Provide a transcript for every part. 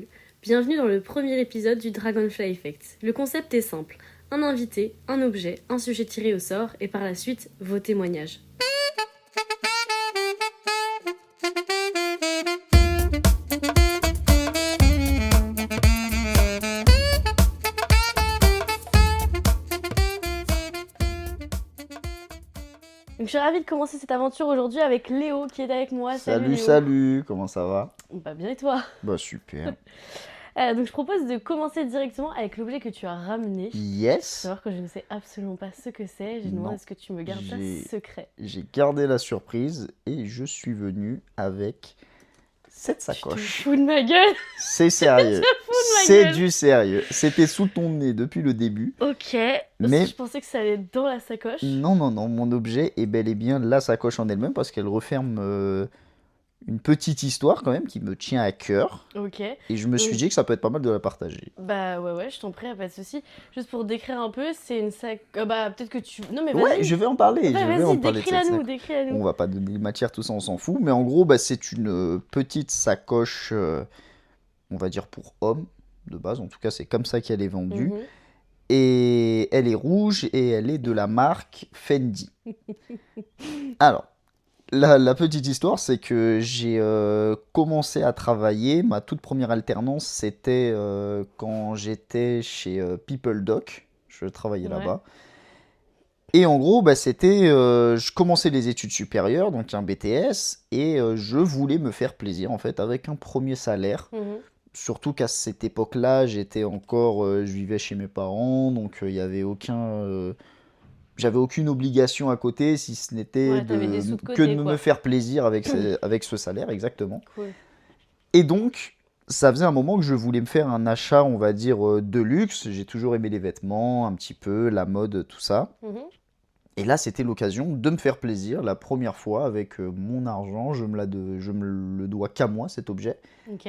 Salut, bienvenue dans le premier épisode du Dragonfly Effect. Le concept est simple, un invité, un objet, un sujet tiré au sort et par la suite vos témoignages. Donc, je suis ravie de commencer cette aventure aujourd'hui avec Léo qui est avec moi. Salut, Léo. salut, comment ça va? Bah bien et toi? Bah super. Donc je propose de commencer directement avec l'objet que tu as ramené. Faut Yes, savoir que je ne sais absolument pas ce que c'est. J'ai Non. demandé à ce que tu me gardes ça J'ai- secret. j'ai gardé la surprise et je suis venu avec cette Tu te sacoche. fous de ma gueule? C'est sérieux, fous de ma c'est gueule. du sérieux. C'était sous ton nez depuis le début. Ok. Mais- Je pensais que ça allait être dans la sacoche. Non, mon objet est bel et bien la sacoche en elle-même parce qu'elle referme une petite histoire quand même qui me tient à cœur. Ok. Et je me suis Donc- dit que ça peut être pas mal de la partager. Bah ouais, je t'en prie, pas de souci. Juste pour décrire un peu, c'est une sac. Bah peut-être que tu. Non mais Ouais, vas-y. je vais en parler, je vais Vas-y, en parler de décris-la cette nous, sacoche. décris-la nous. On va pas donner matière, tout ça, on s'en fout. Mais en gros, bah, c'est une petite sacoche, on va dire pour homme, de base. En tout cas, c'est comme ça qu'elle est vendue. Mhm. Et elle est rouge et elle est de la marque Fendi. Alors, la petite histoire, c'est que j'ai commencé à travailler. Ma toute première alternance, c'était quand j'étais chez People Doc. Je travaillais Ouais. là-bas. Et en gros, bah, c'était, je commençais les études supérieures, donc un BTS, et je voulais me faire plaisir en fait avec un premier salaire. Mhm. Surtout qu'à cette époque-là, j'étais encore, je vivais chez mes parents, donc il y avait j'avais aucune obligation à côté, si ce n'était Ouais, t'avais des sous de que côté, de quoi. me faire plaisir avec avec ce salaire, exactement. Cool. Et donc, ça faisait un moment que je voulais me faire un achat, on va dire, de luxe. J'ai toujours aimé les vêtements, un petit peu, la mode, tout ça. Mhm. Et là, c'était l'occasion de me faire plaisir, la première fois, avec mon argent. Je me le dois qu'à moi, cet objet. Ok.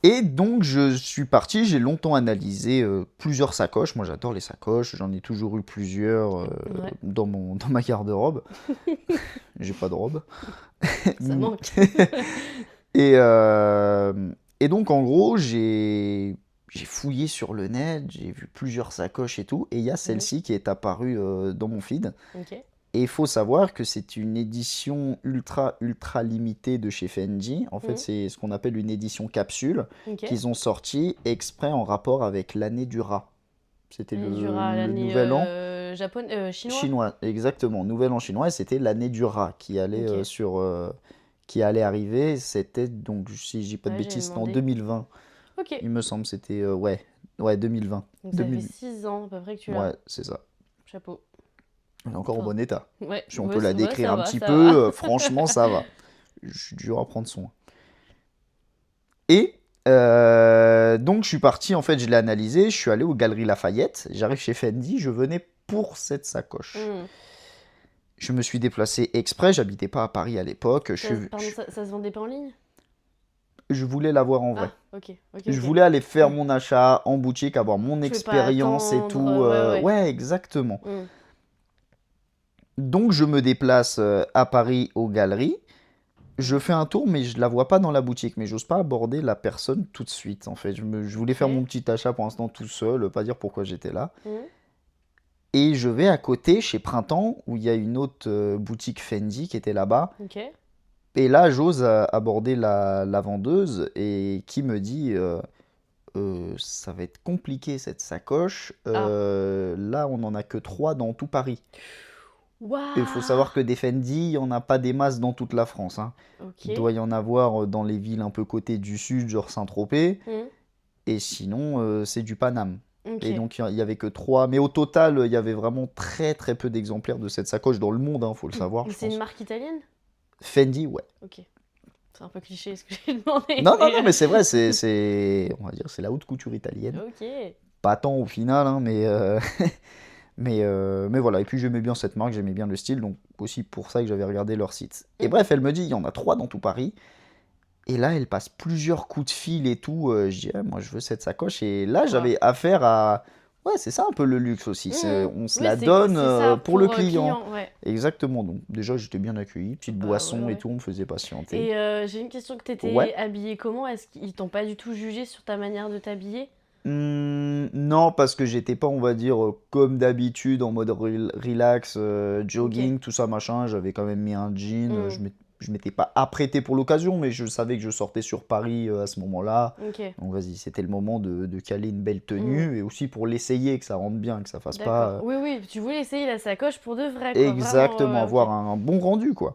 Et donc, je suis parti, j'ai longtemps analysé plusieurs sacoches. Moi, j'adore les sacoches, j'en ai toujours eu plusieurs Ouais. dans ma garde-robe. J'ai pas de robe. Ça manque. Et, euh, et donc, en gros, j'ai fouillé sur le net, j'ai vu plusieurs sacoches et tout, et il y a celle-ci qui est apparue dans mon feed. Ok. Et il faut savoir que c'est une édition ultra limitée de chez Fendi. En fait, Mhm. c'est ce qu'on appelle une édition capsule Ok. qu'ils ont sorti exprès en rapport avec l'année du rat. C'était L'année le du rat, l'année nouvel an chinois. chinois, exactement. Nouvel an chinois, et c'était l'année du rat qui allait Ok. qui allait arriver. C'était donc, si je dis pas de Ouais, j'ai bêtises, c'était en demandé. 2020. Ok. Il me semble, c'était ouais 2020. Donc ça fait 2000. 6 ans à peu près que tu l'as. Ouais, c'est ça. Chapeau. Elle est encore en Enfin, bon état. ouais. Si on Ouais, peut la ouais, décrire ça un va, petit ça peu, va. franchement, ça va. Je suis dur à prendre soin. Et donc, je suis parti, en fait, je l'ai analysé, je suis allé aux Galeries Lafayette, j'arrive chez Fendi, je venais pour cette sacoche. Hmm. Je me suis déplacé exprès, j'habitais pas à Paris à l'époque, Pardon, ça se vendait pas en ligne? je voulais l'avoir en vrai. Ah, ok. Je voulais aller faire mon achat en boutique, avoir mon Tu veux pas expérience et attendre, tout. ouais. Ouais, exactement. Hmm. Donc, je me déplace à Paris aux Galeries. Je fais un tour, mais je la vois pas dans la boutique. Mais j'ose pas aborder la personne tout de suite, en fait. Je voulais faire Ok. mon petit achat pour l'instant tout seul, pas dire pourquoi j'étais là. Hmm. Et je vais à côté, chez Printemps, où il y a une autre boutique Fendi qui était là-bas. Ok. Et là, j'ose aborder la vendeuse et qui me dit ça va être compliqué cette sacoche. Là, on n'en a que 3 dans tout Paris. Waouh. Et il faut savoir que des Fendi, il n'y en a pas des masses dans toute la France, hein. Ok. Il doit y en avoir dans les villes un peu côté du sud, genre Saint-Tropez. Hmm. Et sinon, c'est du Paname. Ok. Et donc, il y avait que 3. Mais au total, il y avait vraiment très peu d'exemplaires de cette sacoche dans le monde, hein, faut le savoir, je C'est pense. une marque italienne? Fendi, ouais. Ok. C'est un peu cliché ce que j'ai demandé. Non, mais c'est vrai, on va dire, c'est la haute couture italienne. Ok. Pas tant au final, hein, mais voilà. Et puis j'aimais bien cette marque, j'aimais bien le style, donc aussi pour ça que j'avais regardé leur site. Et bref, elle me dit, il y en a 3 dans tout Paris. Et là, elle passe plusieurs coups de fil et tout. Je dis, ah, moi, je veux cette sacoche. Et là, j'avais affaire à Ouais, c'est ça un peu le luxe aussi. On se Oui, la c'est donne ça pour le pour client. ouais. Exactement. Donc déjà, j'étais bien accueilli. Petite Bah ouais, boisson et ouais. tout, on me faisait patienter. Et j'ai une question, que Ouais. t'étais habillée comment? Est-ce qu'ils t'ont pas du tout jugé sur ta manière de t'habiller? Non, parce que j'étais pas, on va dire, comme d'habitude, en mode relax, Ok. jogging, tout ça, machin. J'avais quand même mis un jean. Hmm, Je m'étais pas apprêté pour l'occasion, mais je savais que je sortais sur Paris à ce moment-là. ok. Donc vas-y, c'était le moment de caler une belle Hmm, tenue et aussi pour l'essayer, que ça rentre bien, que ça fasse pas d'accord. Oui, oui, tu voulais essayer la sacoche pour de vrai, quoi. Vraiment, exactement ouais, avoir un bon rendu, quoi.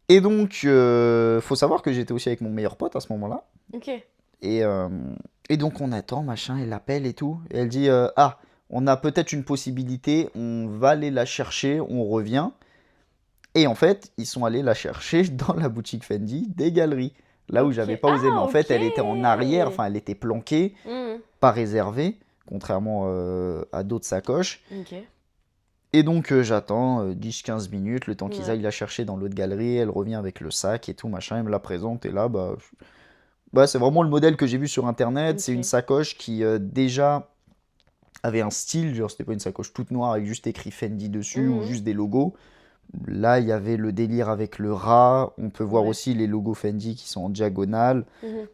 Et donc, faut savoir que j'étais aussi avec mon meilleur pote à ce moment-là. ok. Ok. Et, euh, et donc on attend, machin, elle l'appelle et tout. Et elle dit, ah, on a peut-être une possibilité, on va aller la chercher, on revient. Et en fait, ils sont allés la chercher dans la boutique Fendi des galeries. Là où Ok. j'avais pas osé, mais Ah, en fait, ok. elle était en arrière, enfin, elle était planquée, Hmm, pas réservée, contrairement à d'autres sacoches. ok. Et donc j'attends 10-15 minutes, le temps qu'ils Ouais. aillent la chercher dans l'autre galerie, elle revient avec le sac et tout, machin, elle me la présente, et là, bah c'est vraiment le modèle que j'ai vu sur internet, c'est une Ok. sacoche qui déjà avait un style, genre c'était pas une sacoche toute noire avec juste écrit Fendi dessus ou Mhm. juste des logos. Là, il y avait le délire avec le rat, on peut voir Ouais. aussi les logos Fendi qui sont en diagonale. Mhm.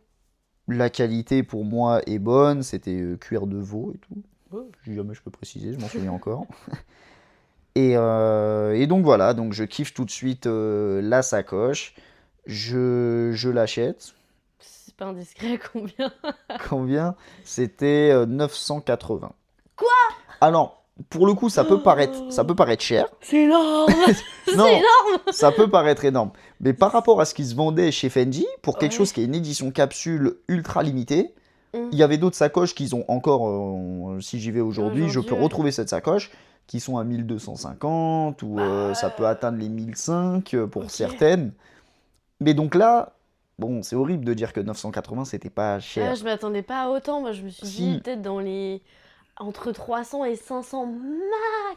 La qualité pour moi est bonne, c'était cuir de veau et tout. Oh. Si jamais je peux préciser, je m'en souviens encore. Et donc voilà, donc je kiffe tout de suite la sacoche. Je l'achète. C'est pas indiscret combien? Combien? C'était 980. Quoi? Alors, pour le coup, ça peut paraître cher. C'est énorme! C'est Non, énorme! ça peut paraître énorme. Mais par rapport à ce qui se vendait chez Fendi, pour quelque Ouais. chose qui est une édition capsule ultra limitée, Hmm. il y avait d'autres sacoches qui ont encore, si j'y vais aujourd'hui, je Aujourd'hui, peux ouais. retrouver cette sacoche qui sont à 1250 ou Bah ça peut ouais. atteindre les 1005 pour Ok. certaines. Mais donc là, bon, c'est horrible de dire que 980 c'était pas Ah, cher. je m'attendais pas à autant. Moi, je me suis dit Si, peut-être dans les entre 300 et 500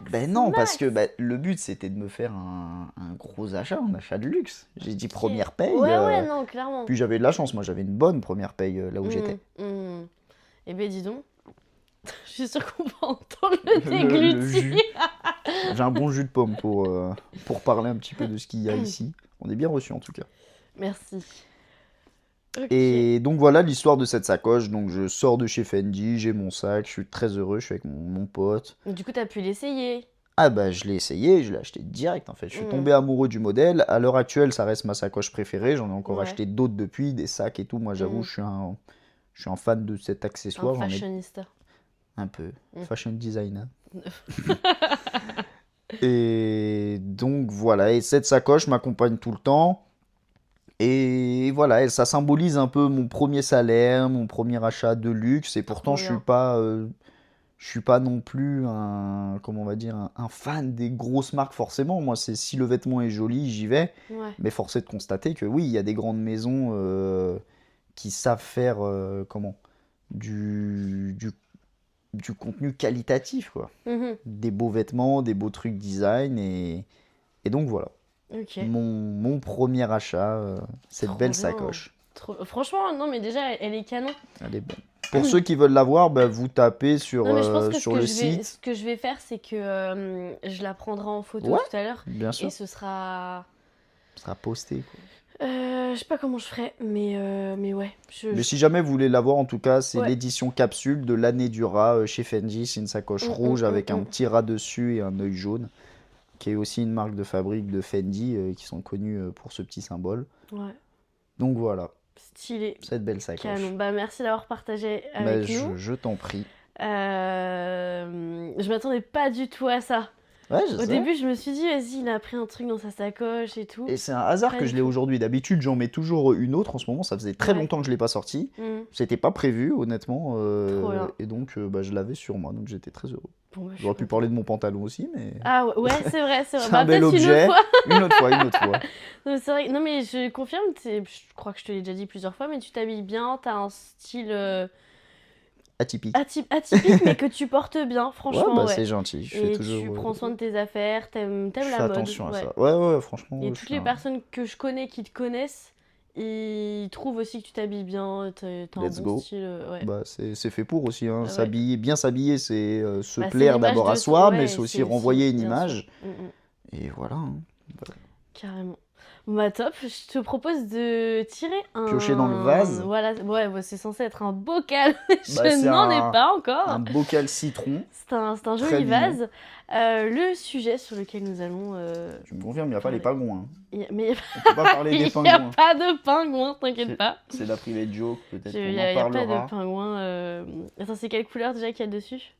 ben max, non, parce que max. ben, le but c'était de me faire un gros achat, un achat de luxe. J'ai dit Ok. première paye, Ouais, ouais, non, clairement. puis j'avais de la chance, moi j'avais une bonne première paye là où Hmm, j'étais. hmm. Eh ben, dis donc, je suis sûre qu'on va entendre le Le déglutir. jus, j'ai un bon jus de pomme pour parler un petit peu de ce qu'il y a ici. On est bien reçu en tout cas. Merci. Ok. Et donc voilà l'histoire de cette sacoche. Donc je sors de chez Fendi, j'ai mon sac, je suis très heureux, je suis avec mon pote. Du coup, t'as pu l'essayer. Ah bah je l'ai essayé, je l'ai acheté direct en fait. Je suis Hmm. tombé amoureux du modèle. À l'heure actuelle, ça reste ma sacoche préférée. J'en ai encore Ouais. acheté d'autres depuis, des sacs et tout. Moi j'avoue, Hmm. je suis un fan de cet Un accessoire. J'en ai fashionista. un peu. Hmm. Fashion designer. Et donc voilà, et cette sacoche m'accompagne tout le temps. Et voilà, et ça symbolise un peu mon premier salaire, mon premier achat de luxe. Et pourtant, Trop bien. je suis pas non plus un, comment on va dire, un fan des grosses marques forcément. Moi, c'est si le vêtement est joli, j'y vais. Ouais. Mais force est de constater que oui, il y a des grandes maisons qui savent faire comment du, du, du contenu qualitatif, quoi. Mhm. Des beaux vêtements, des beaux trucs design. Et donc voilà, Ok. mon premier achat, cette Trop belle bien. sacoche. Franchement, non, mais déjà, elle est canon. Elle est belle. Pour ceux qui veulent la voir, bah, vous tapez Non, mais je pense que sur le ce site. que je vais faire, c'est que je la prendrai en photo Ouais, tout à l'heure. bien Et sûr. ce sera. Ça sera posté, quoi. Je sais pas comment je ferai, mais ouais. Mais si jamais vous voulez la voir, en tout cas, c'est Ouais. l'édition capsule de l'année du rat chez Fendi. C'est une sacoche rouge avec un Mm. petit rat dessus et un œil jaune, qui est aussi une marque de fabrique de Fendi, qui sont connus pour ce petit symbole. Ouais. Donc voilà, Stylé. cette belle Canon. sacoche. Bah, merci d'avoir partagé Bah, avec nous. je t'en prie. Je m'attendais pas du tout à ça. Ouais, je Au sais. début, je me suis dit, vas-y, il a pris un truc dans sa sacoche et tout. Et c'est un hasard Pas que du je l'ai tout. aujourd'hui. D'habitude, j'en mets toujours une autre. En ce moment, ça faisait très Ouais. longtemps que je l'ai pas sorti. Mm. C'était pas prévu, honnêtement. Trop bien. Et donc, bah, je l'avais sur moi. Donc, j'étais très heureux. Bon, bah, je suis J'aurais pu contente. parler de mon pantalon aussi, mais Ah ouais, c'est vrai, c'est vrai. c'est Bah, un bel peut-être une autre objet. fois. Une autre fois, une autre fois. Non, mais c'est vrai. Non, mais je confirme, je crois que je te l'ai déjà dit plusieurs fois, mais tu t'habilles bien, t'as un style Atypique. atypique, mais que tu portes bien, Ouais, franchement, bah, ouais. c'est gentil. Je fais Et toujours. tu prends soin de tes affaires, t'aimes Je la fais mode. attention à Ouais. ça. Ouais, ouais, franchement, Et je toutes suis les un. personnes que je connais qui te connaissent Ils trouvent aussi que tu t'habilles bien, t'as un Let's bon go. style, ouais. Bah, c'est fait pour aussi, hein. Ouais. Bien s'habiller, c'est se Bah, c'est plaire l'image d'abord à de... soi, mais Ouais, c'est aussi c'est aussi, renvoyer une bien sûr. image. Et voilà, hein. Carrément. Bon, bah top, je te propose de tirer Piocher dans le un... vase. Voilà, ouais, bah, c'est censé être un bocal. Bah, Je c'est n'en ai un pas encore. bocal citron, C'est un très joli mignon. vase. Le sujet sur lequel nous allons Tu me confirmes, il n'y a pas les parler. pingouins. Mais On peut pas parler il des n'y a pingouins. pas de pingouin, t'inquiète pas. C'est la private joke, peut-être Il qu'on n'y en a pas de parlera. pingouin. Attends, c'est quelle couleur déjà qu'il y a dessus?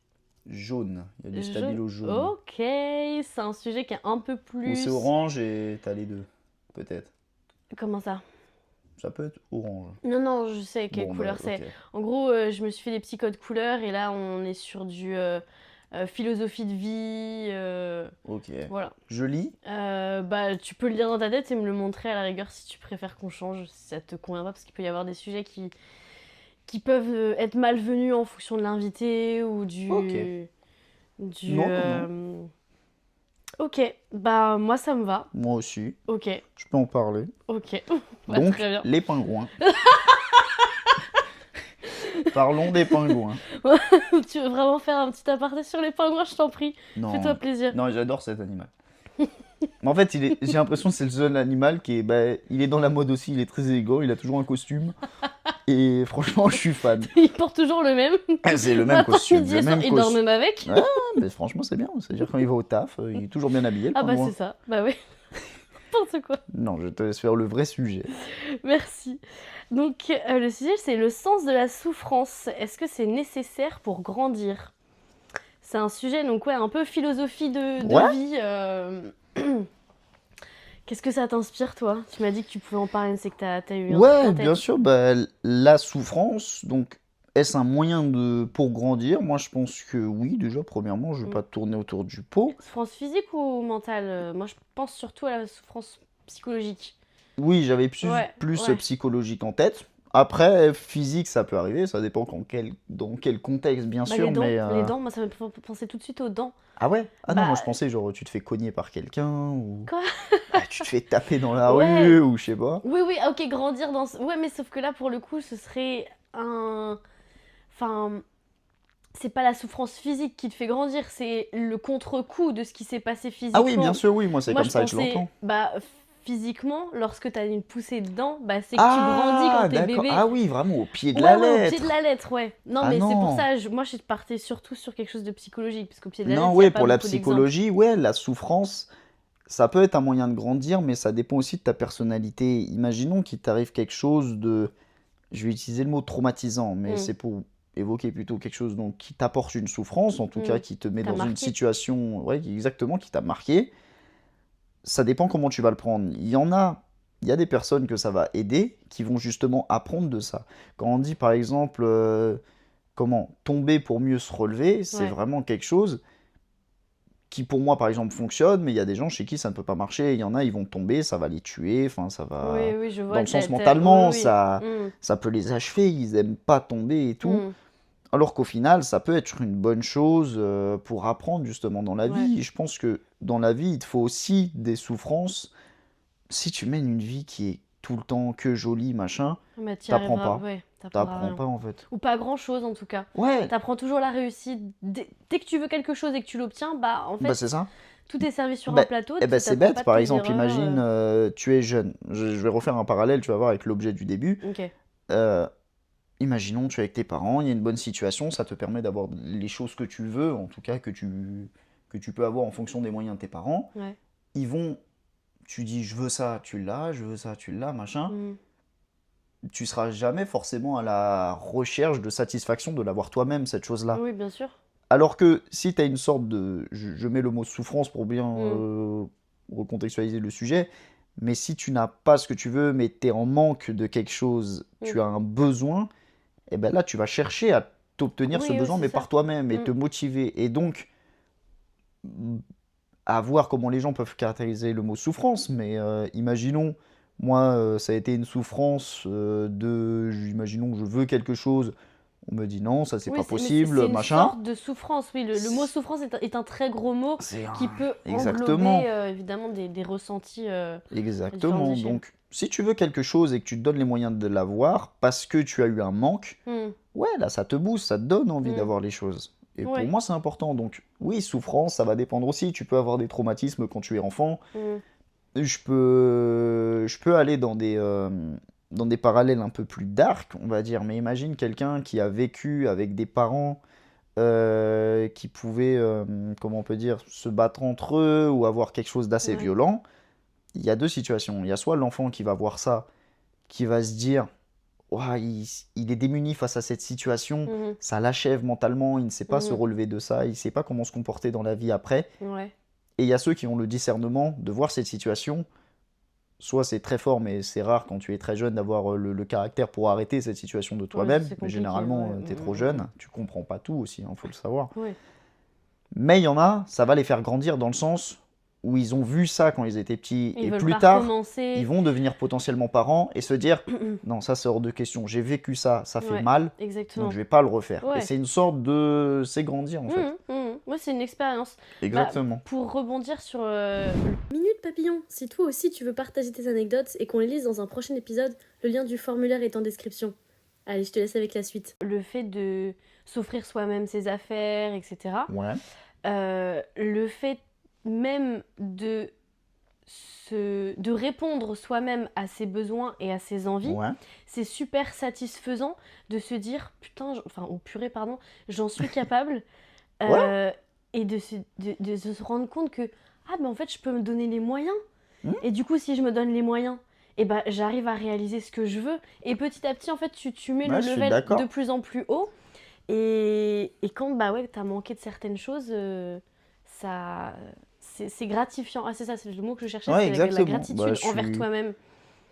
Jaune, il y a du Jaune. stabilo jaune. Ok, c'est un sujet qui est un peu Ou plus... c'est orange et t'as les deux, peut-être. Comment ça? Ça peut être orange. Non, je sais quelle Bon, couleur bah, c'est. ok. En gros, je me suis fait des petits codes couleurs et là, on est sur du philosophie de vie. Ok. Voilà. Je lis. Bah, tu peux le lire dans ta tête et me le montrer à la rigueur si tu préfères qu'on change, si ça te convient pas, parce qu'il peut y avoir des sujets qui peuvent être malvenus en fonction de l'invité ou Ok. Non. Ok, bah moi ça me va. Moi aussi. Ok, Je peux en parler. ok. Bah, Donc, très bien. les pingouins. Parlons des pingouins. Tu veux vraiment faire un petit aparté sur les pingouins, je t'en prie. Non. Fais-toi plaisir. Non, j'adore cet animal. Mais en fait, j'ai l'impression que c'est le seul animal qui est, bah, il est dans la mode aussi, il est très élégant, il a toujours un costume. Et franchement, je suis fan. Il porte toujours le même. C'est le même Attends, costume, midi le et soir, même il dort costume. même avec. Ouais, mais franchement, c'est bien. C'est-à-dire quand il va au taf, il est toujours bien habillé, le Ah bah pingouin. c'est ça, bah oui. N'importe quoi. Non, je te laisse faire le vrai sujet. Merci. Donc le sujet c'est le sens de la souffrance. Est-ce que c'est nécessaire pour grandir? C'est un sujet donc ouais un peu philosophie de Ouais. vie. Qu'est-ce que ça t'inspire toi? Tu m'as dit que tu pouvais en parler, c'est que t'as eu un truc Ouais, en bien tête. sûr, bah, la souffrance, donc, est-ce un moyen pour grandir? Moi, je pense que oui, déjà, premièrement, je vais Mm. pas tourner autour du pot. Souffrance physique ou mentale? Moi je pense surtout à la souffrance psychologique. Oui, j'avais Ouais, plus ouais. psychologique en tête. Après, physique, ça peut arriver, ça dépend dans quel contexte, bien Bah sûr, mais... les dents, moi ça me fait penser tout de suite aux dents. Ah ouais? Ah non, moi Bah je pensais, genre, tu te fais cogner par quelqu'un, ou... quoi? Ah, tu te fais taper dans la Ouais. rue, ou je sais pas. Oui, ok, grandir dans... Ouais, mais sauf que là, pour le coup, ce serait un... Enfin, c'est pas la souffrance physique qui te fait grandir, c'est le contre-coup de ce qui s'est passé Ah oui, bien physiquement. sûr, oui, moi c'est Moi, comme je ça que je pensais, l'entends. bah, physiquement, lorsque t'as une poussée dedans, bah, c'est que tu grandis quand Ah, t'es d'accord. bébé. Ah oui, vraiment, au pied de Ouais, la ouais, au pied de lettre. la lettre, ouais. Non, Ah mais c'est pour non. ça, moi, je partais surtout sur quelque chose de psychologique, parce qu'au pied de la Non, lettre, il n'y a ouais, pas pour la beaucoup d'exemples. psychologie, ouais, la souffrance, ça peut être un moyen de grandir, mais ça dépend aussi de ta personnalité. Imaginons qu'il t'arrive quelque chose de, je vais utiliser le mot traumatisant, mais Hmm, c'est pour évoquer plutôt quelque chose donc, qui t'apporte une souffrance, en tout cas hmm. qui te met T'as dans une marqué. situation, ouais, exactement, qui t'a marqué. Ça dépend comment tu vas le prendre. Il y a des personnes que ça va aider, qui vont justement apprendre de ça. Quand on dit par exemple, comment tomber pour mieux se relever, c'est Ouais. vraiment quelque chose qui pour moi par exemple fonctionne, mais il y a des gens chez qui ça ne peut pas marcher. Il y en a, ils vont tomber, ça va les tuer, enfin ça va... Oui, je Dans vois. le sens mentalement, Oui, oui. ça peut les achever, ils aiment pas tomber et tout. Hmm. Alors qu'au final, ça peut être une bonne chose pour apprendre justement dans la Ouais. vie. Et je pense que dans la vie, il te faut aussi des souffrances. Si tu mènes une vie qui est tout le temps que jolie, machin, Bah, t'y t'apprends arriveras, pas. ouais, t'apprendras T'apprends rien. pas en fait. Ou pas grand chose en tout cas. Ouais, T'apprends toujours la réussite. Dès que tu veux quelque chose et que tu l'obtiens, bah en bah fait, c'est ça. tout est servi sur Bah, un plateau. eh ben c'est T'apprends pas bête, de par tes exemple, erreurs. imagine, tu es jeune. Je vais refaire un parallèle, tu vas voir, avec l'objet du début. Ok. Euh, Imaginons, tu es avec tes parents, il y a une bonne situation, ça te permet d'avoir les choses que tu veux, en tout cas que tu peux avoir en fonction des moyens de tes parents. Ouais. Ils vont, tu dis je veux ça, tu l'as, je veux ça, tu l'as, machin. Hmm. Tu seras jamais forcément à la recherche de satisfaction de l'avoir toi-même, cette chose-là. Oui, bien sûr. Alors que si tu as une sorte de... Je mets le mot souffrance pour bien Hmm. recontextualiser le sujet, mais si tu n'as pas ce que tu veux, mais tu es en manque de quelque chose, tu as un besoin, et ben là tu vas chercher à t'obtenir ce Oui, besoin, c'est mais ça. par toi-même, et Hmm. te motiver. Et donc, à voir comment les gens peuvent caractériser le mot souffrance, mais imaginons, moi, ça a été une souffrance imaginons que je veux quelque chose, on me dit non, ça c'est Oui, pas mais c'est possible, une machin. sorte de souffrance. Oui, le mot souffrance est un très gros mot C'est qui peut Exactement. englober évidemment des ressentis à différentes Exactement. échelles. Donc, Si tu veux quelque chose et que tu te donnes les moyens de l'avoir parce que tu as eu un manque, Mm. ouais, là, ça te booste, ça te donne envie Mm. d'avoir les choses. Et pour Ouais. moi, c'est important. Donc, oui, souffrance, ça va dépendre aussi. Tu peux avoir des traumatismes quand tu es enfant. Mm. Je peux aller dans des parallèles un peu plus dark, on va dire. Mais imagine quelqu'un qui a vécu avec des parents qui pouvaient, comment on peut dire, se battre entre eux ou avoir quelque chose d'assez Ouais. violent. Il y a deux situations. Il y a soit l'enfant qui va voir ça, qui va se dire, ouah, il est démuni face à cette situation, Mhm. ça l'achève mentalement, il ne sait pas se Mhm. relever de ça, il ne sait pas comment se comporter dans la vie après. Ouais. Et il y a ceux qui ont le discernement de voir cette situation. Soit c'est très fort, mais c'est rare quand tu es très jeune d'avoir le caractère pour arrêter cette situation de Ouais, toi-même. c'est Mais compliqué, généralement, ouais. tu es trop jeune, tu comprends pas tout aussi, il faut le savoir. Ouais. Mais il y en a, ça va les faire grandir dans le sens où ils ont vu ça quand ils étaient petits, Ils et veulent plus pas tard, recommencer. ils vont devenir potentiellement parents et se dire, non, ça c'est hors de question, j'ai vécu ça, ça fait Ouais, mal, exactement. donc je vais pas le refaire. Et Ouais. c'est une sorte de... C'est grandir en fait. Ouais, c'est une expérience. Exactement. Pour rebondir sur Minute Papillon, si toi aussi tu veux partager tes anecdotes et qu'on les lise dans un prochain épisode, le lien du formulaire est en description. Allez, je te laisse avec la suite. le fait de s'offrir soi-même ses affaires, etc. Ouais. Le fait même de répondre soi-même à ses besoins et à ses envies, Ouais. c'est super satisfaisant de se dire putain, enfin, oh purée, pardon, j'en suis capable. Et de se rendre compte que ah, mais en fait, je peux me donner les moyens. Et du coup, si je me donne les moyens, et ben, j'arrive à réaliser ce que je veux. Et petit à petit, en fait, tu mets Ouais, le je suis level d'accord. de plus en plus haut. Et quand bah ouais, t'as manqué de certaines choses, ça, c'est gratifiant. Ah, c'est ça, c'est le mot que je cherchais, Ouais, c'est la exactement. gratitude Bah, je envers suis- toi-même.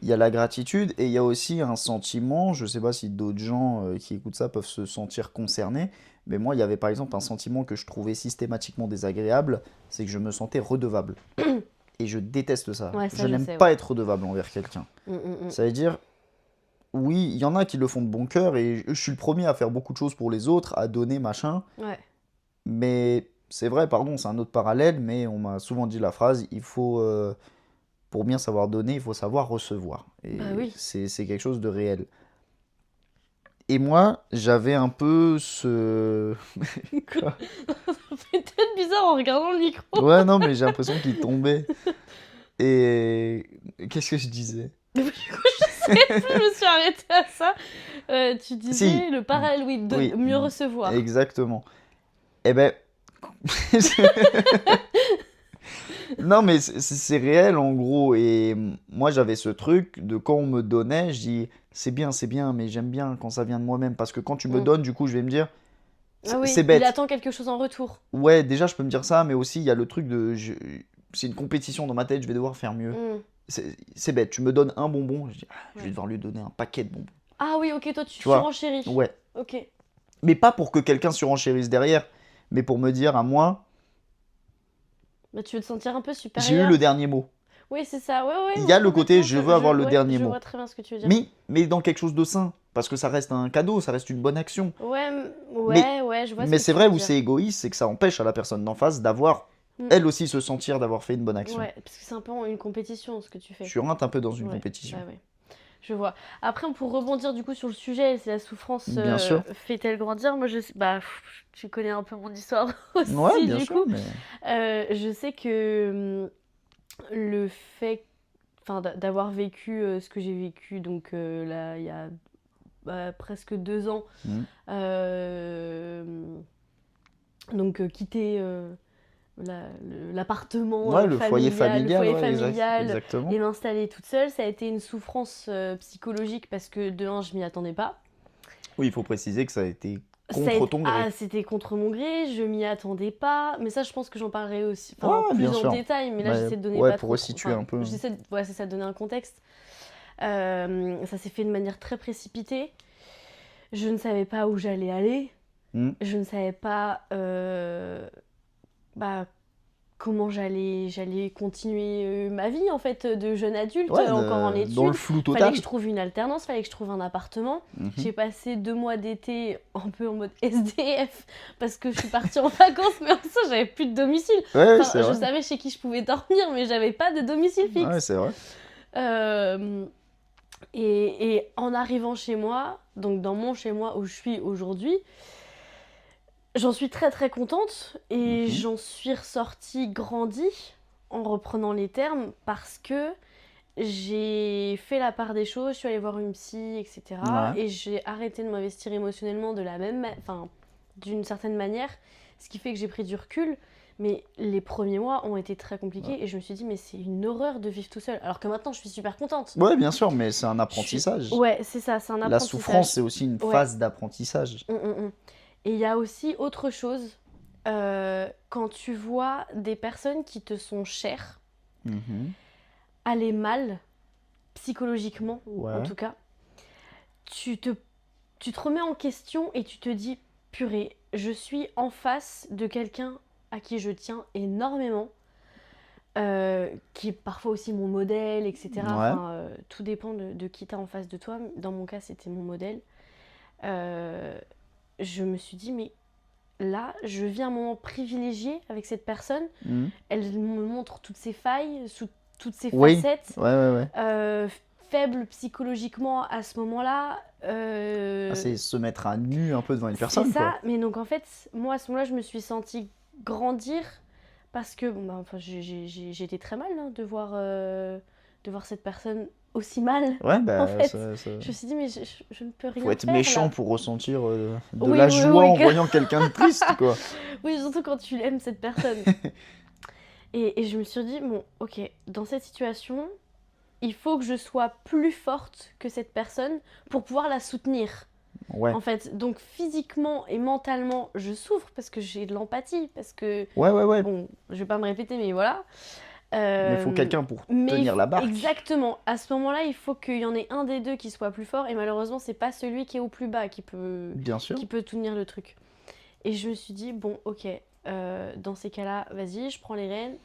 Il y a la gratitude et il y a aussi un sentiment, je sais pas si d'autres gens qui écoutent ça peuvent se sentir concernés, mais moi il y avait par exemple un sentiment que je trouvais systématiquement désagréable, c'est que je me sentais redevable. Et je déteste ça. Ouais, ça, Je je n'aime sais, pas ouais. être redevable envers quelqu'un. Mm, mm, mm. Ça veut dire, oui, il y en a qui le font de bon cœur et je suis le premier à faire beaucoup de choses pour les autres, à donner, machin, Ouais. mais c'est vrai, pardon, c'est un autre parallèle, mais on m'a souvent dit la phrase, il faut, pour bien savoir donner, il faut savoir recevoir. Et Bah oui. c'est quelque chose de réel. Et moi, j'avais un peu ce... Quoi? Ça fait peut-être bizarre en regardant le micro. Ouais, non, mais j'ai l'impression qu'il tombait. Et qu'est-ce que je disais? Du coup, je sais plus, je me suis arrêtée à ça. Tu disais Si. le parallèle, oui, de Oui. mieux recevoir. Exactement. Eh ben... Non, mais c'est réel en gros. Et moi, j'avais ce truc de quand on me donnait, je dis c'est bien, mais j'aime bien quand ça vient de moi-même. Parce que quand tu me Mm. donnes, du coup, je vais me dire Ah oui, c'est il bête. attend quelque chose en retour. Ouais, déjà, je peux me dire ça, mais aussi, il y a le truc de. C'est une compétition dans ma tête, je vais devoir faire mieux. Mm. C'est bête. Tu me donnes un bonbon, je dis je vais devoir lui donner un paquet de bonbons. Ah oui, ok, toi tu Tu vois? surenchéris. Ouais. Ok. Mais pas pour que quelqu'un surenchérisse derrière, mais pour me dire à moi, Bah, tu veux te sentir un peu j'ai eu supérieur. le dernier mot. Oui, c'est ça. Ouais, ouais. Il y ouais, a le côté, complètement, je veux avoir le ouais, dernier je mot. vois très bien ce que tu veux dire. Mais dans quelque chose de sain. Parce que ça reste un cadeau, ça reste une bonne action. Ouais, Mais- ouais, je vois ce Mais que c'est tu vrai veux où dire. c'est égoïste, c'est que ça empêche à la personne d'en face d'avoir, Mm. elle aussi, se sentir d'avoir fait une bonne action. Ouais, parce que c'est un peu une compétition ce que tu fais. Tu rentres un peu dans une Ouais, compétition. ouais. Je vois. Après, pour rebondir du coup sur le sujet, c'est la souffrance Bien sûr. fait-elle grandir? Moi, tu connais un peu mon histoire aussi, Ouais, bien du sûr. coup. Mais... Je sais que le fait d'avoir vécu ce que j'ai vécu, donc là, il y a presque 2 ans, Mhm. donc quitter l'appartement Ouais, le foyer familial. le foyer Ouais, familial, exactement. et m'installer toute seule, ça a été une souffrance psychologique parce que de un, je m'y attendais pas. Oui, il faut préciser que ça a été Ça a contre été- ton gré. Ah, c'était contre mon gré, je m'y attendais pas. Mais ça, je pense que j'en parlerai aussi Ouais, plus bien en sûr. détail. Mais là, Ouais, j'essaie de donner ouais, pas pour trop. resituer un peu. J'essaie ouais, c'est ça, de donner un contexte. Ça s'est fait de manière très précipitée. Je ne savais pas où j'allais aller. Mhm. Je ne savais pas comment j'allais continuer ma vie en fait de jeune adulte, Ouais, encore en études. dans le flou Fallait total. que je trouve une alternance, fallait que je trouve un appartement. Mhm. J'ai passé 2 mois d'été un peu en mode SDF parce que je suis partie en vacances, mais en ça j'avais plus de domicile. Ouais, Enfin, c'est je vrai. savais chez qui je pouvais dormir, mais j'avais pas de domicile fixe. Ouais, c'est vrai. Euh, et en arrivant chez moi, donc dans mon chez moi où je suis aujourd'hui, j'en suis très très contente et Mhm. j'en suis ressortie grandie en reprenant les termes parce que j'ai fait la part des choses, je suis allée voir une psy, etc. Ouais. Et j'ai arrêté de m'investir émotionnellement de la même, enfin, d'une certaine manière, ce qui fait que j'ai pris du recul. Mais les premiers mois ont été très Ouais. compliqués et je me suis dit, mais c'est une horreur de vivre tout seul. Alors que maintenant, je suis super contente. Ouais, bien sûr, mais c'est un Je suis... apprentissage. Ouais, c'est ça, c'est un La souffrance, apprentissage. c'est aussi une Ouais. phase d'apprentissage. Mm. Et il y a aussi autre chose, quand tu vois des personnes qui te sont chères Mhm. aller mal, psychologiquement en Ouais. tout cas, tu te, tu te remets en question et tu te dis, purée, je suis en face de quelqu'un à qui je tiens énormément, qui est parfois aussi mon modèle, etc. Ouais. Enfin, tout dépend de qui t'as en face de toi. Dans mon cas, c'était mon modèle. Euh, je me suis dit, mais là, je vis un moment privilégié avec cette personne. Mhm. Elle me montre toutes ses failles, sous toutes ses Oui. facettes. Ouais. Faible psychologiquement à ce moment-là. Ah, c'est se mettre à nu un peu devant une C'est personne, ça, quoi. mais donc en fait, moi à ce moment-là, je me suis sentie grandir parce que bon, bah, enfin, j'ai été très mal hein, de voir cette personne aussi mal. Ouais, En bah, fait, ça... je me suis dit, mais je ne peux rien Faut être faire méchant là. pour ressentir de Oui, la oui, joie oui, en voyant quelqu'un de triste, quoi. oui, surtout quand tu aimes cette personne. Et je me suis dit, bon, ok, dans cette situation, il faut que je sois plus forte que cette personne pour pouvoir la soutenir. Ouais. En fait, donc physiquement et mentalement, je souffre parce que j'ai de l'empathie, parce que, Ouais. bon, je vais pas me répéter, mais voilà. Mais faut quelqu'un pour Mais tenir la barque. exactement, à ce moment-là, il faut qu'il y en ait un des deux qui soit plus fort, et malheureusement, c'est pas celui qui est au plus bas Bien sûr. qui peut tenir le truc. Et je me suis dit, bon, ok, dans ces cas-là, vas-y, je prends les rênes.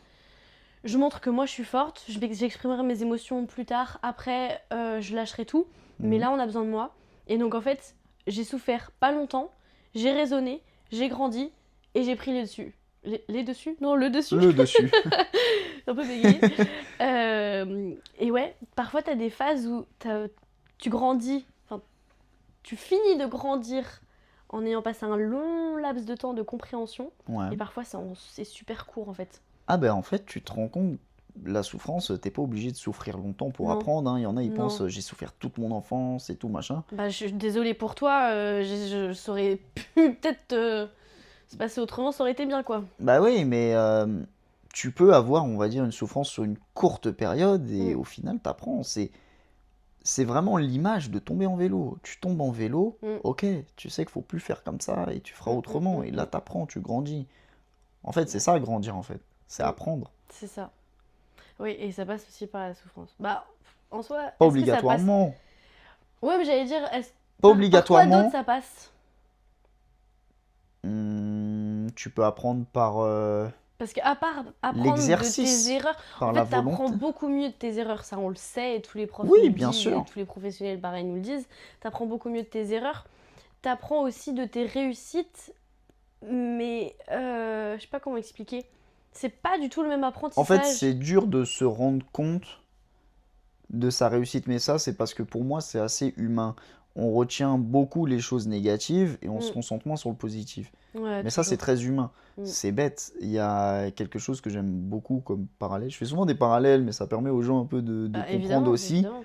Je montre que moi je suis forte, j'exprimerai mes émotions plus tard, après je lâcherai tout, mais Mhm. là on a besoin de moi. Et donc en fait, j'ai souffert pas longtemps, j'ai raisonné, j'ai grandi et j'ai pris les dessus. Les dessus? Non, le dessus. Le dessus. Un peu bégayé. Et ouais, parfois t'as des phases où tu grandis, enfin tu finis de grandir en ayant passé un long laps de temps de compréhension. Ouais. Et parfois c'est super court en fait. Ah ben en fait, tu te rends compte, la souffrance, t'es pas obligé de souffrir longtemps pour Non. apprendre. Hein. Il y en a, ils Non. pensent, j'ai souffert toute mon enfance et tout, machin. Bah, je suis désolée pour toi, je saurais pu peut-être se passer autrement, ça aurait été bien quoi. Bah oui, mais tu peux avoir, on va dire, une souffrance sur une courte période et Mm. au final, t'apprends. C'est vraiment l'image de tomber en vélo. Tu tombes en vélo, Mm. ok, tu sais qu'il faut plus faire comme ça et tu feras Mm, autrement. mm, Et mm, là, mm. t'apprends, tu grandis. En fait, c'est ça, grandir, en fait. C'est Mm. apprendre. C'est ça. Oui, et ça passe aussi par la souffrance. Bah, en soi, Pas est-ce que ça passe... obligatoirement. Ouais, mais j'allais dire, Pas par quoi obligatoirement. d'autre ça passe? Tu peux apprendre par Parce qu'à part apprendre de l'exercice, tes erreurs, par en la fait, t'apprends volonté. beaucoup mieux de tes erreurs, ça on le sait, et tous les profs Oui, nous le bien disent, sûr. et tous les professionnels pareil nous le disent. T'apprends beaucoup mieux de tes erreurs, t'apprends aussi de tes réussites, mais je sais pas comment expliquer. C'est pas du tout le même En apprentissage. fait, c'est dur de se rendre compte de sa réussite, mais ça, c'est parce que pour moi, c'est assez humain. On retient beaucoup les choses négatives et on se Mm. concentre moins sur le positif. Ouais, Mais ça, c'est toujours. très humain. Mm. C'est bête. Il y a quelque chose que j'aime beaucoup comme parallèle. Je fais souvent des parallèles, mais ça permet aux gens un peu de Bah, comprendre évidemment, aussi évidemment.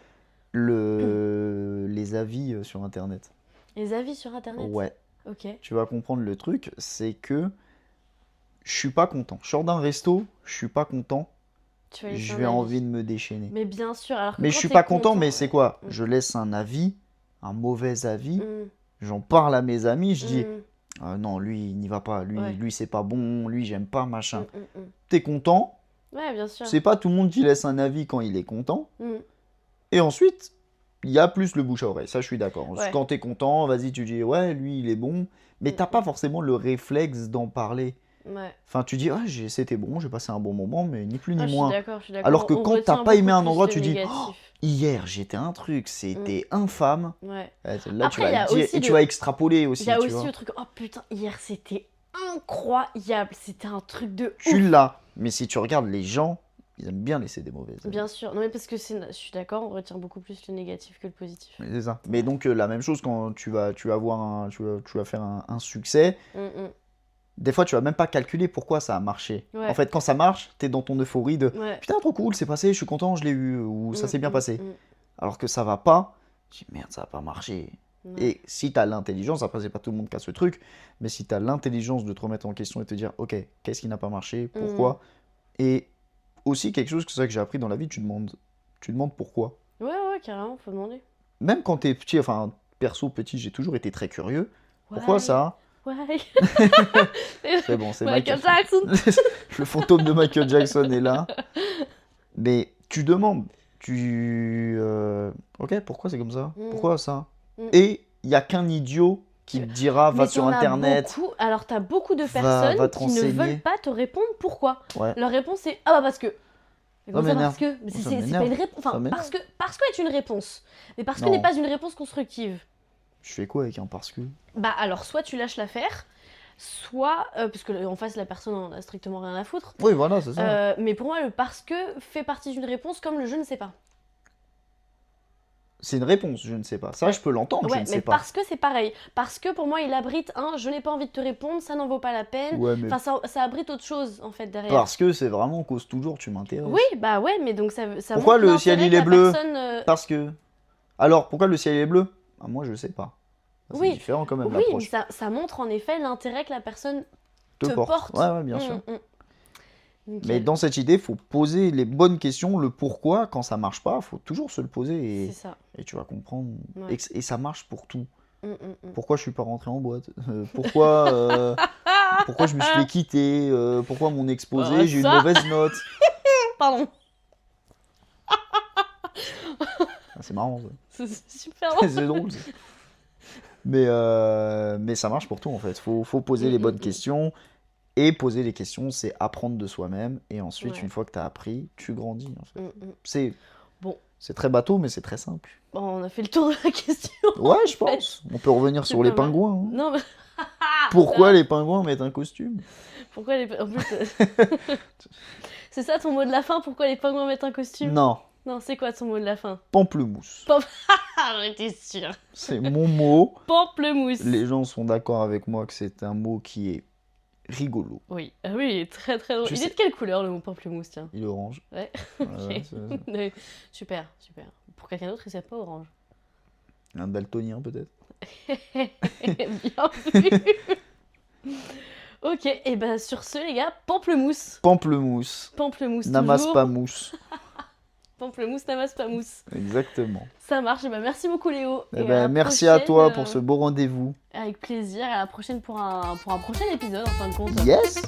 les avis sur Internet. Les avis sur Internet. Ouais, Ok. tu vas comprendre le truc, c'est que je suis pas content. Je sors d'un resto, je suis pas content, Tu vas laisser je un vais avis. envie de me déchaîner. Mais bien sûr, alors que Mais quand je suis t'es pas content, mais content, c'est quoi? Mm. Je laisse un avis, un mauvais avis, Mm. j'en parle à mes amis, je dis Mm. ah non, lui il n'y va pas, lui, Ouais. lui c'est pas bon, lui j'aime pas, machin. Mm. T'es content, Ouais, bien sûr. c'est pas tout le monde qui laisse un avis quand il est content. Mm. Et ensuite, il y a plus le bouche à oreille, ça je suis d'accord. Ouais. Quand t'es content, vas-y, tu dis ouais, lui il est bon, mais t'as pas forcément le réflexe d'en parler. Ouais. Enfin, tu dis ah, c'était bon, j'ai passé un bon moment, mais ni plus Ah, ni je suis moins. d'accord, je suis d'accord. Alors que On quand t'as retient pas aimé beaucoup un plus endroit, le tu dis négatif. oh, hier j'étais un truc, c'était infâme. Ouais. Là, tu Après, il y vas a dire, aussi et tu le- vas extrapoler aussi, Il y a tu aussi vois. le truc, oh putain, hier c'était incroyable, c'était un truc de ouf. Tu l'as, mais si tu regardes les gens, ils aiment bien laisser des mauvaises avis. Bien sûr. Non, mais parce que je suis d'accord, on retient beaucoup plus le négatif que le positif. Mais c'est ça. Mais donc, la même chose quand tu vas faire un succès. Des fois, tu vas même pas calculer pourquoi ça a marché. Ouais. En fait, quand ça marche, t'es dans ton euphorie de Ouais. putain, trop cool, c'est passé, je suis content, je l'ai eu, ou ça s'est bien passé. Mm. Alors que ça va pas, je dis merde, ça va pas marcher. Ouais. Et si t'as l'intelligence, après, c'est pas tout le monde qui a ce truc, mais si t'as l'intelligence de te remettre en question et te dire ok, qu'est-ce qui n'a pas marché, pourquoi. Et aussi, quelque chose que c'est ça que j'ai appris dans la vie, tu demandes pourquoi. Ouais, carrément, faut demander. Même quand t'es petit, enfin, perso petit, j'ai toujours été très curieux. Pourquoi Ouais. ça? Ouais. C'est bon, c'est Michael Jackson. Le fantôme de Michael Jackson est là. Mais tu demandes. Ok, pourquoi c'est comme ça? Pourquoi ça? Et il n'y a qu'un idiot qui te dira va Mais sur t'en as Internet. beaucoup. Alors, t'as beaucoup de Va personnes te qui ne renseigner. veulent pas te répondre pourquoi. Ouais. Leur réponse c'est ah bah parce que. Mais Ça comment ça, m'énerve. parce que Mais Ça c'est m'énerve. pas une réponse. Ça Enfin, m'énerve. parce que est une réponse. Mais parce que Non. n'est pas une réponse constructive. Je fais quoi avec un parce que? Bah alors, soit tu lâches l'affaire, soit. Parce que en face, la personne en a strictement rien à foutre. Oui, voilà, c'est ça. Mais pour moi, le parce que fait partie d'une réponse comme le je ne sais pas. C'est une réponse, je ne sais pas. Ça, Ouais. je peux l'entendre, je Ouais, ne mais sais pas. parce que c'est pareil. Parce que pour moi, il abrite un je n'ai pas envie de te répondre, ça n'en vaut pas la peine. Ouais, mais Enfin, ça abrite autre chose en fait derrière. parce que c'est vraiment cause toujours, tu m'intéresses. Oui, bah ouais, mais donc ça Pourquoi montre le ciel, l'intérêt il que est la bleu personne, Parce que. Alors, pourquoi le ciel est bleu? Ah, moi, je sais pas. C'est Oui. différent quand même, Oui, mais l'approche. ça montre en effet l'intérêt que la personne Te te porte. Ouais, bien sûr. Nickel. Mais dans cette idée, il faut poser les bonnes questions, le pourquoi. Quand ça marche pas, il faut toujours se le poser C'est ça. et tu vas comprendre. Ouais. Et ça marche pour tout. Mm. Pourquoi je suis pas rentré en boîte? Pourquoi je me suis fait quitter? Pourquoi mon exposé, Ah, j'ai une ça. mauvaise note? Pardon. Ah, c'est marrant, ça. C'est super drôle. C'est drôle. Ça. Mais ça marche pour tout en fait. Faut poser les bonnes questions. Et poser les questions, c'est apprendre de soi-même. Et ensuite, Ouais. une fois que tu as appris, tu grandis. En fait. C'est bon. C'est très bateau, mais c'est très simple. Bon, on a fait le tour de la question. Ouais, je pense. On peut revenir C'est sur les pas mal. pingouins. Hein. Non, mais Pourquoi les pingouins mettent un costume? pourquoi les. En plus, c'est ça ton mot de la fin? Pourquoi les pingouins mettent un costume? Non, Non, c'est quoi ton mot de la fin? pamplemousse. Ah, j'étais sûre. C'est mon mot. Pamplemousse. Les gens sont d'accord avec moi que c'est un mot qui est rigolo. Oui, ah oui, il est très très drôle. Je Il sais. est de quelle couleur le mot pamplemousse, tiens? Il est orange. Ouais, Ouais, Ouais, super. Pour quelqu'un d'autre, il sait pas orange. un daltonien peut-être. Bien vu. Ok, et ben sur ce, les gars, pamplemousse. Pamplemousse. Pamplemousse Namas toujours. pas mousse. Pamplemousse, namas pas mousse. Exactement. Ça marche, et ben merci beaucoup Léo. Eh Et ben, à la merci à toi prochaine, pour ce beau rendez-vous. Avec plaisir, à la prochaine pour un prochain épisode en fin de compte. Yes!